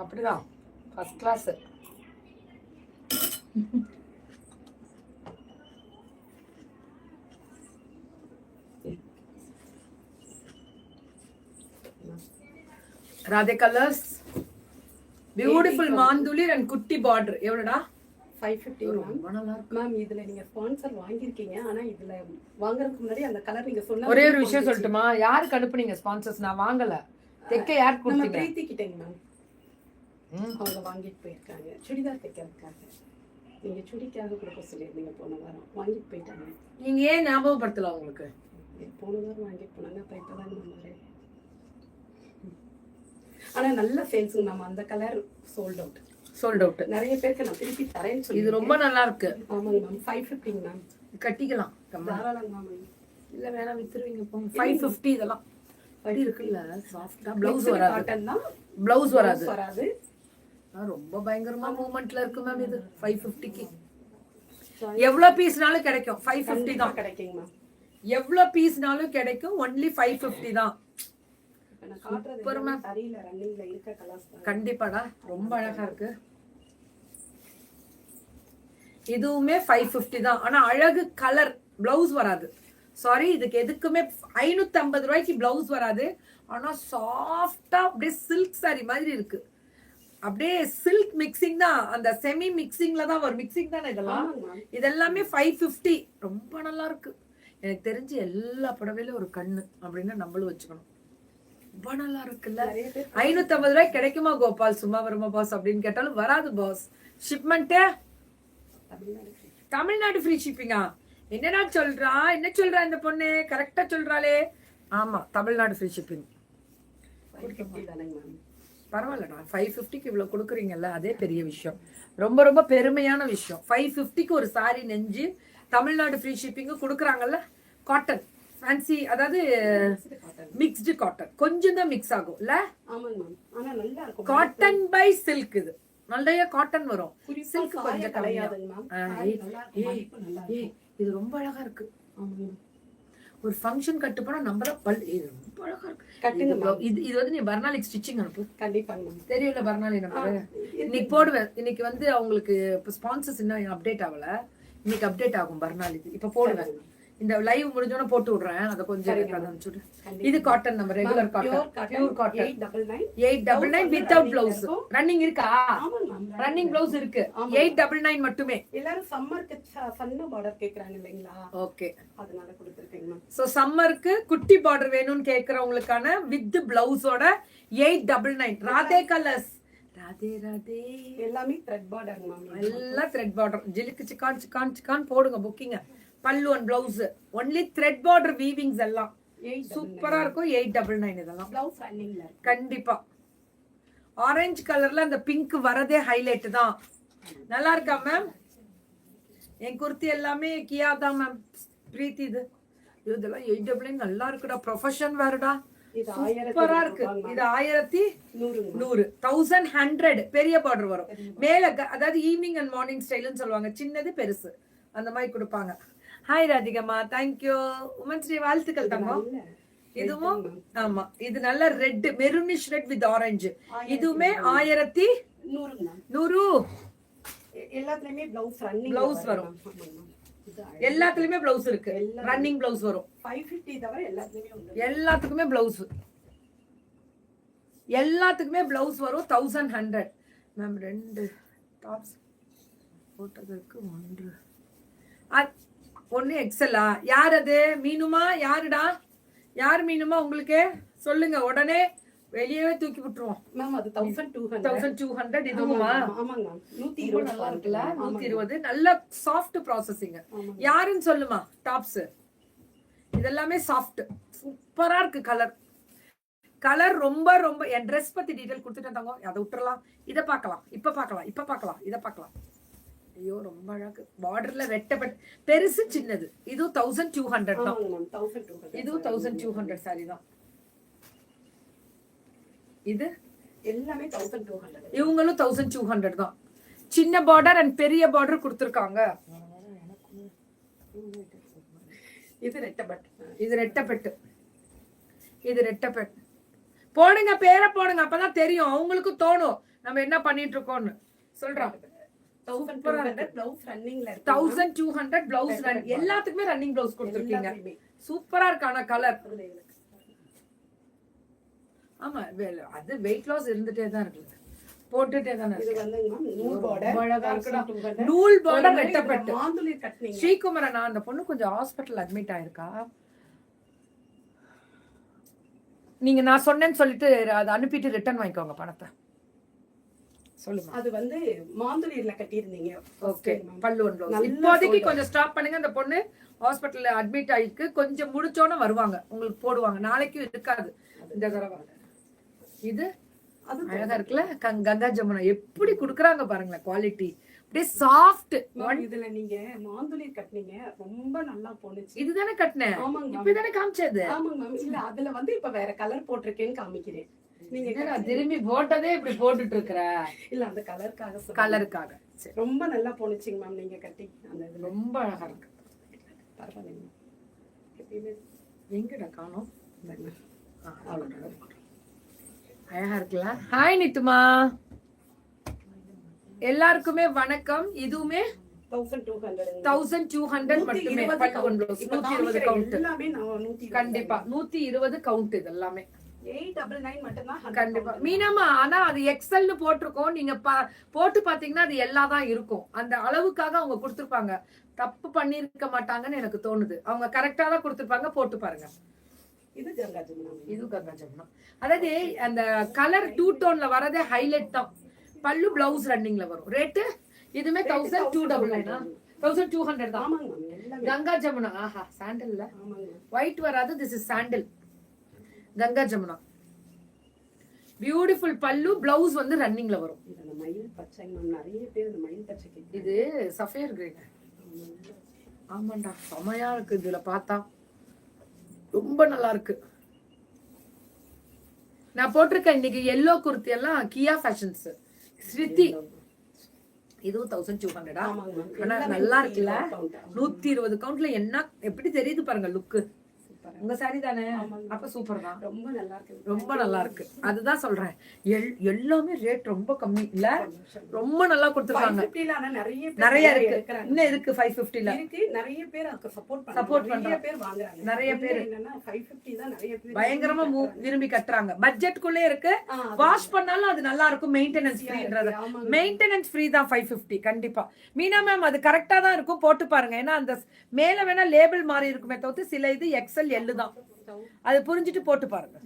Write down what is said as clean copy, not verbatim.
அப்படிதான் first class. Radhe colours, beautiful மாந்துளிர் and குட்டி பார்டர். எவ்வளோடா? 550 மேம். இதுல நீங்க ஸ்பான்சர் வாங்கிருக்கீங்க. ஆனா இதுல வாங்குறதுக்கு முன்னாடி அந்த கலர் நீங்க சொன்ன ஒரே ஒரு விஷயம் சொல்லட்டுமா? யாருக்கு அனுப்புனீங்க ஸ்பான்சர்ஸ்? நான் வாங்கல. தெக்க யாருக்கு கொடுத்தீங்க? பிரீத்தி கிட்டங்க மேம். அவங்க வாங்கிட்டு போயிருக்காங்க சுடிதார் தைக்கிறதுக்காக. நீங்க சுடிக்காக கொடுக்க சொல்லியிருந்தீங்க போன வாரம். வாங்கிட்டு போயிட்டாங்க. நீங்க ஏன் ஞாபகப்படுத்தல? உங்களுக்கு போன வாரம் வாங்கிட்டு போனாங்க. அப்ப இப்பதான் நம்ம ஆனா நல்ல சேல்ஸுங்க மேம். அந்த கலர் சோல்ட் அவுட். நிறைய பேருக்கு நான் திருப்பி தரேன்னு சொல்லி. இது ரொம்ப நல்லா இருக்கு. ஆமாங்க மேம். 550 மேம். கட்டிக்கலாம். தாராளம் மேம். இல்ல வேணா வித்துருவீங்க போங்க. 550 இதெல்லாம் அப்படி இருக்குல்ல. சாஃப்ட்டா ப்ளவுஸ் வராது. காட்டன் தான். ப்ளவுஸ் வராது. ரொம்ப பயங்கரமா மூவ்மெண்ட்ல இருக்கு மேம். இது 550க்கு எவ்வளவு பீஸ்னாலும் கிடைக்கும். 550 தான் கிடைக்குங்க மேம். எவ்வளவு பீஸ்னாலும் கிடைக்கும். ஒன்லி 550 தான். கண்டிப்பாடா, ரொம்ப அழகா இருக்கு. இதுவுமே 550 தான். ஆனா அழகு கலர். பிளவுஸ் வராது. சாரி, இதுக்கு எதுக்குமே 550 ரூபாய்க்கு பிளவுஸ் வராது. ஆனா சாஃப்டா அப்படியே சில்க் சாரி மாதிரி இருக்கு. அப்படியே சில்க் மிக்சிங் தான். அந்த செமி மிக்சிங்ல தான் ஒரு மிக்சிங் தானே இதெல்லாம். இதெல்லாமே 550. ரொம்ப நல்லா இருக்கு. எனக்கு தெரிஞ்சு எல்லா புடவையிலும் ஒரு கண்ணு அப்படின்னு நம்மளும் வச்சுக்கணும். ரொம்ப நல்லா இருக்குல்ல. 550 ரூபாய் கிடைக்குமா கோபால்? சும்மா வருமா பாஸ் அப்படின்னு கேட்டாலும் வராது பாஸ். ஷிப்மெண்ட் தமிழ்நாடு ஃப்ரீ ஷிப்பிங்கா? என்னடா சொல்றா? என்ன சொல்றா இந்த பொண்ணு? கரெக்டா சொல்றாளே. ஆமா, தமிழ்நாடு ஃப்ரீ ஷிப்பிங். பரவாயில்லடா. 550க்கு இவ்வளவு கொடுக்குறீங்கல்ல, அதே பெரிய விஷயம். ரொம்ப ரொம்ப பெருமையான விஷயம். 550க்கு ஒரு சாரி நெஞ்சு தமிழ்நாடு ஃப்ரீ ஷிப்பிங் கொடுக்குறாங்கல்ல. காட்டன் ஃபேன்சி, அதாவது மிக்ஸ்டு காட்டன். கொஞ்சம் தான் மிக்ஸ் ஆகும் இல்ல? Cotton by silk. இது நிறைய காட்டன் வரும். சில்க் கொஞ்சம் கம்மியா. இது ரொம்ப அழகா இருக்கு. ஒரு ஃபங்க்ஷன் கட்டு போனா நம்ம தான் இது ரொம்ப அழகா இருக்கு. இது வந்து நீ பர்னாலிக்கு ஸ்டிச்சிங் அனுப்பு. கண்டிப்பா தெரியல பர்னாலி நம்பர். இன்னைக்கு போடுவேன். இன்னைக்கு வந்து அவங்களுக்கு ஸ்பான்சர்ஸ் இன்னும் அப்டேட் ஆகல. இன்னைக்கு அப்டேட் ஆகும் பர்னாலிக்கு. இப்ப போடுவேன். இந்த லைவ் முடிஞ்சோன போட்டு விடுறேன். அத கொஞ்சம் அனுப்பிச்சுடு. இது காட்டன் நம்ம regular cotton. Pure cotton 899 without blouse. Running இருக்கா? ரன்னிங் பிளவுஸ் இருக்கு. 899 மட்டுமே. எல்லாரும் சம்மருக்கு சன்ன பார்டர் கேக்குறாங்க இல்லீங்களா? ஓகே, அதனால கொடுத்திருக்கேன். சோ சம்மருக்கு குட்டி பார்டர் வேணும்னு கேக்குறவங்களுக்கான வித் பிளவுஸோட 899. ராதே கலர்ஸ். ராதே ராதே. எல்லாமே த்ரெட் பார்டர் மேம். எல்லாம் த்ரெட் பார்டர். ஜிலுக்கு சிக்கான் சிக்கான் சிக்கான் போடுங்க புக்கிங். பல்லு and blouse only thread border weavings எல்லாம் சூப்பரா இருக்கும். 899 இதெல்லாம். பிளவுஸ் ரன்னிங்ல கண்டிப்பா. ஆரஞ்சு கலர்ல அந்த பிங்க் வரதே ஹைலைட் தான். நல்லா இருக்கா மேம்? என் குர்த்தி எல்லாமே கியா தான் மேம். பிரீத்தி இது இதெல்லாம் 899 நல்லா இருக்குடா. ப்ரொஃபஷன் வேறடா. சூப்பரா இருக்கு. இது 1100 1100 பெரிய பார்டர் வரும் மேல. அதாவது ஈவினிங் அண்ட் மார்னிங் ஸ்டைல்னு சொல்லுவாங்க. சின்னது பெருசு அந்த மாதிரி கொடுப்பாங்க. ஹாய் ராதிகம்மா, தேங்க்யூ. உமன்ஸ் டே வாழ்த்துக்கள் தங்கம். இதுவும் ஆமா, இது நல்ல red, maroonish red with orange. இதுவுமே 1100. எல்லாத்துலயுமே பிளவுஸ் ரன்னிங் பிளவுஸ் வரும். எல்லாத்துலயுமே பிளவுஸ் இருக்கு. ரன்னிங் பிளவுஸ் வரும். 550 தவிர எல்லாத்துலயுமே உண்டு. எல்லாத்துக்குமே பிளவுஸ். எல்லாத்துக்குமே பிளவுஸ் வரும். 1100 மேம். 2 டாப்ஸ் போட்டதற்கு 1 எக்ஸலா? யார் அது? மீனுமா? யாருடா? யார் மீனுமா? உங்களுக்கு சொல்லுங்க உடனே. வெளியவே தூக்கி விட்டுருவோம் மேம். அது 1200. இதுவுமா? ஆமாங்க மேம். 120 நல்லா இருக்குல்ல. 120 நல்ல சாஃப்ட் ப்ராசஸிங். யாருன்னு சொல்லுமா? டாப்ஸ் இதெல்லாமே சாஃப்ட். சூப்பரா இருக்கு. கலர் ரொம்ப ரொம்ப. என் ட்ரெஸ் பத்தி டீடைல் கொடுத்துட்டேன் தங்கம். அதை விட்டுறலாம். இதை பார்க்கலாம். இப்ப பார்க்கலாம். இதை பார்க்கலாம். ஐயோ ரொம்ப அழகு. பார்டர்ல ரெட்டப்பட்ட பெருசு சின்னது. இது 1200 தான். இது 1200 சாரி தான். இது எல்லாமே 1200. இவங்களும் 1200 தான். சின்ன பார்டர் அண்ட் பெரிய பார்டர் கொடுத்திருக்காங்க. இது ரெட்டப்பட்டு. இது ரெட்டப்பட்டு. போடுங்க, பேரை போடுங்க. அப்பதான் தெரியும். அவங்களுக்கும் தோணும் நம்ம என்ன பண்ணிட்டு இருக்கோம்னு சொல்றோம். 1200 பிளவுஸ் ரன்னிங்ல இருக்கு. 1200 பிளவுஸ் எல்லாத்துக்குமே ரன்னிங் பிளவுஸ் கொடுத்துருக்கீங்க. சூப்பரா இருக்கு. ஆனா கலர் ஆமா அது வெயிட் லாஸ் இருந்துட்டே தான் இருக்கு, போட்டுட்டே தான் இது இருக்கு. வந்து நூல் பார்டர் அழகா இருக்குடா. நூல் பார்டர் வெட்டப்பட்டு மாந்துளி கட்டினீங்க. ஸ்ரீகுமரன் அந்த பொண்ணு கொஞ்சம் ஹாஸ்பிட்டல் அட்மிட் ஆயிருக்கா. நீங்க நான் சொன்னேன்னு சொல்லிட்டு அதை அனுப்பிட்டு ரிட்டர்ன் வாங்கிக்கோங்க பணத்தை. சொல்லுங்க. அது வந்து மாந்துளியில கட்டியிருந்தீங்க. ஓகே, பல்லு ஒன் ப்ளவுஸ். இப்போதைக்கு கொஞ்சம் ஸ்டாப் பண்ணுங்க. அந்த பொண்ணு ஹாஸ்பிட்டல்ல அட்மிட் ஆயிருக்கு. கொஞ்சம் முடிச்சோன்னு வருவாங்க, உங்களுக்கு போடுவாங்க. நாளைக்கு இருக்காது இந்த தடவை. இது அது அழகா இருக்குல்ல. கங்கா ஜமுனா எப்படி குடுக்குறாங்க பாருங்களேன், குவாலிட்டி அப்படியே சாஃப்ட். இதுல நீங்க மாந்துளி கட்டினீங்க, ரொம்ப நல்லா போனுச்சு. இதுதானே கட்டினேன். ஆமாங்க, இப்பதானே காமிச்சது. ஆமாங்க மேம். இல்ல அதுல வந்து இப்ப வேற கலர் போட்டிருக்கேன்னு காமிக்கிறேன். நீங்க திரும்பி போட்டதே இப்படி போட்டுட்டு இருக்கிற. இல்ல அந்த கலருக்காக கலருக்காக ரொம்ப நல்லா போனுச்சுங்க மேம். நீங்க கட்டி அந்த இது ரொம்ப அழகா இருக்கு. பரவாயில்லைங்க. எங்கடா காணோம். அழகா இருக்குல்ல. ஹாய் நித்துமா, எல்லாருக்குமே வணக்கம். இதுவுமே 1200 மட்டுமே. 120 கவுண்ட். கண்டிப்பா 120 கவுண்ட். இது எல்லாமே 899 மட்டும் தான். கண்டிப்பா மீனாமா. ஆனா அது எக்ஸல்னு போட்டிருக்கோம். நீங்க போட்டு பாத்தீங்கன்னா அது எல்லாம் தான் இருக்கும். அந்த அளவுக்காக அவங்க கொடுத்துருப்பாங்க. தப்பு பண்ணிருக்க மாட்டாங்கன்னு எனக்கு தோணுது. அவங்க கரெக்டா தான் கொடுத்துருப்பாங்க. போட்டு பாருங்க. இது கங்கா ஜமுனா. இது கங்கா ஜமுனா. அதாவது அந்த கலர் 2 டோன்ல வரதே ஹைலைட் தான். பல்லு பிளவுஸ் ரன்னிங்ல வரும். ரேட்டு இதுமே 1299. 1200 தான். ஆமாங்க மேம். கங்கா ஜமுனா. ஆஹா, சாண்டல்ல ஆமாங்க. ஒயிட் வராது. This is sandal. Ganga Jamuna. Beautiful பல்லு, பிளவுஸ் வந்து ரன்னிங்ல வரும். இந்த மயில் பச்சை மேம், நிறைய பேர் இந்த மயில் பச்சை கேக்குறாங்க. இது சஃபயர் கிரீன். ஆமாண்டா, செமையா இருக்கு. இதுல பார்த்தா ரொம்ப நல்லா இருக்கு. நான் போட்டிருக்கேன் இன்னைக்கு எல்லோ குர்த்தி எல்லாம் கியா ஃபேஷன்ஸ் ஸ்ருதி. இதுவும் 1200. ஆனா நல்லா இருக்குல்ல. 120 கவுண்ட்ல என்ன எப்படி தெரியுது பாருங்க லுக்கு. உங்க சாரி தானே? அப்ப சூப்பர் தான். ரொம்ப நல்லா இருக்கு. ரொம்ப நல்லா இருக்கு. அதுதான் சொல்றேன். எல்லாமே ரேட் ரொம்ப கம்மி இல்ல. ரொம்ப நல்லா கொடுத்துருக்காங்க. நிறைய இருக்கு. இன்னும் இருக்கு 550ல இருக்கு. நிறைய பேர் அதுக்கு சப்போர்ட் பண்றாங்க. நிறைய பேர் வாங்குறாங்க. நிறைய பேர் என்னன்னா 550 தான் நிறைய பேர் பயங்கரமா விரும்பி கட்டுறாங்க. பட்ஜெட்குள்ளே இருக்கு. வாஷ் பண்ணாலும் அது நல்லா இருக்கும். மெயின்டெனன்ஸ் ஃப்ரீன்றது. மெயின்டெனன்ஸ் ஃப்ரீ தான் 550 கண்டிப்பா. மீனா மேம் அது கரெக்டா தான் இருக்கும். போட்டு பாருங்க. ஏன்னா அந்த மேல வேணா லேபிள் மாறி இருக்குமே தவிர்த்து சில இது எக்ஸல் எல்லு தான். அது புரிஞ்சுட்டு போட்டு பாருங்க.